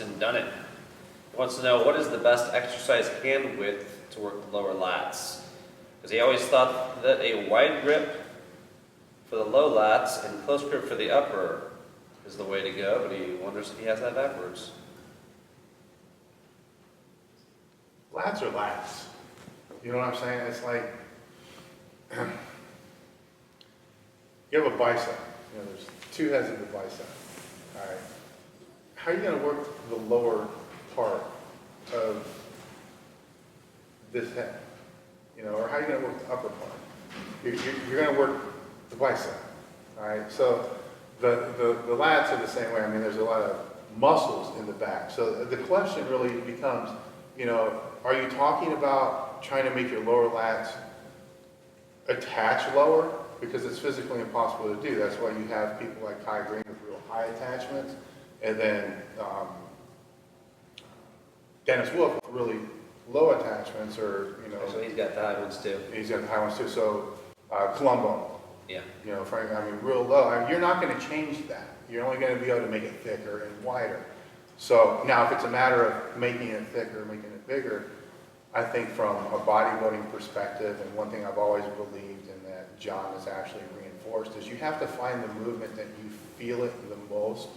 Dustin Dunnit wants to know, what is the best exercise hand width to work the lower lats? Because he always thought that a wide grip for the low lats and close grip for the upper is the way to go, but he wonders if he has that backwards. Lats are lats. You know what I'm saying? It's like, you have a bicep. You know, there's two heads of the bicep. All right. How are you going to work the lower part of this head? You know, or how are you going to work the upper part? You're going to work the bicep. All right. So the lats are the same way. I mean, there's a lot of muscles in the back. So the question really becomes, you know, are you talking about trying to make your lower lats attach lower? Because it's physically impossible to do. That's why you have people like Kai Green with real high attachments, and then Dennis Wolf with really low attachments, or, you know. So he's got the high ones too. He's got the high ones too. So Columbo. Yeah. You know, Frank, I mean, real low. I mean, you're not going to change that. You're only going to be able to make it thicker and wider. So now if it's a matter of making it thicker, making it bigger, I think from a bodybuilding perspective, and one thing I've always believed and that John has actually reinforced, is you have to find the movement that you feel it the most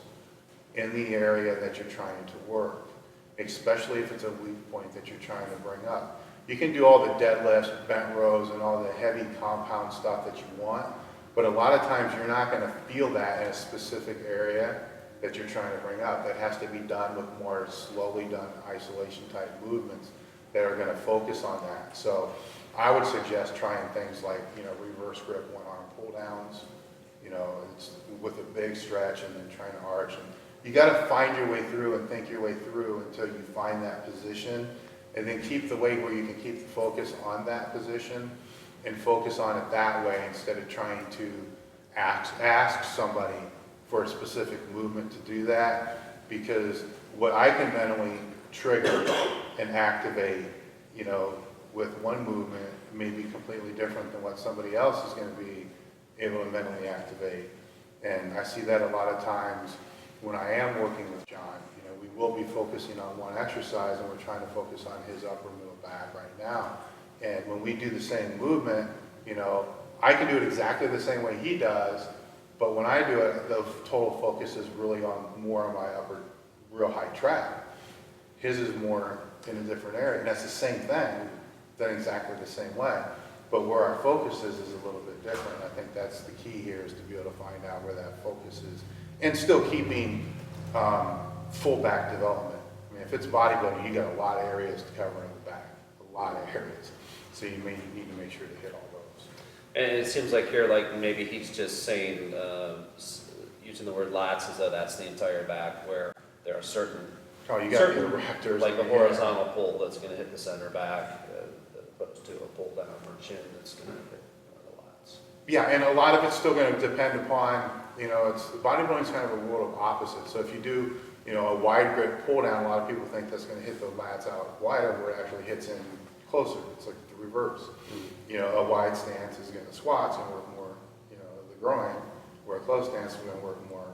in the area that you're trying to work, especially if it's a weak point that you're trying to bring up. You can do all the deadlifts, bent rows, and all the heavy compound stuff that you want, but a lot of times you're not going to feel that in a specific area that you're trying to bring up. That has to be done with more slowly done isolation type movements that are going to focus on that. So I would suggest trying things like, you know, reverse grip, one arm pull downs, you know, it's with a big stretch, and then trying to arch. And you got to find your way through and think your way through until you find that position, and then keep the weight where you can keep the focus on that position and focus on it that way, instead of trying to ask somebody for a specific movement to do that. Because what I can mentally trigger and activate, you know, with one movement may be completely different than what somebody else is going to be able to mentally activate. And I see that a lot of times when I am working with John. You know, we will be focusing on one exercise, and we're trying to focus on his upper middle back right now. And when we do the same movement, you know, I can do it exactly the same way he does, but when I do it, the total focus is really on more on my upper real high track. His is more in a different area, and that's the same thing, done exactly the same way. But where our focus is a little bit different. I think that's the key here, is to be able to find out where that focus is, and still keeping full back development. I mean, if it's bodybuilding, you got a lot of areas to cover in the back, a lot of areas. So you may need to make sure to hit all those. And it seems like here, like maybe he's just saying, using the word lats as though that's the entire back, where there are certain, Oh, you got the raptors. like a horizontal pull that's going to hit the center back, as opposed to a pull down or chin that's going to hit the lats. Yeah, and a lot of it's still going to depend upon, you know, it's bodybuilding is kind of a world of opposites. So if you do, you know, a wide grip pull down, a lot of people think that's going to hit the lats out wider, where it actually hits in closer. It's like the reverse. Mm-hmm. You know, a wide stance is going to squats and work more, you know, the groin, where a close stance is going to work more,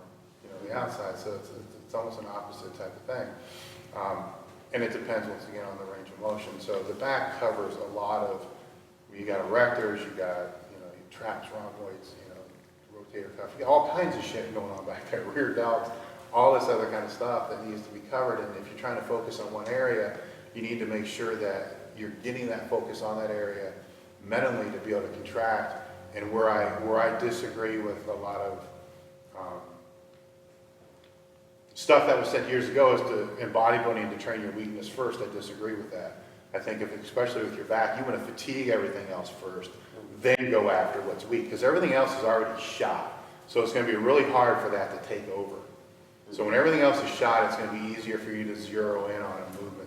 you know, the outside. So it's almost an opposite type of thing. And it depends, once again, on the range of motion. So the back covers a lot of, you got erectors, you got, you know, traps, rhomboids, you know, rotator cuff, you got all kinds of shit going on back there, rear delts, all this other kind of stuff that needs to be covered. And if you're trying to focus on one area, you need to make sure that you're getting that focus on that area mentally to be able to contract. And where I disagree with a lot of stuff that was said years ago, is in bodybuilding, to train your weakness first. I disagree with that. I think especially with your back, you want to fatigue everything else first, then go after what's weak, because everything else is already shot. So it's going to be really hard for that to take over. So when everything else is shot, it's going to be easier for you to zero in on a movement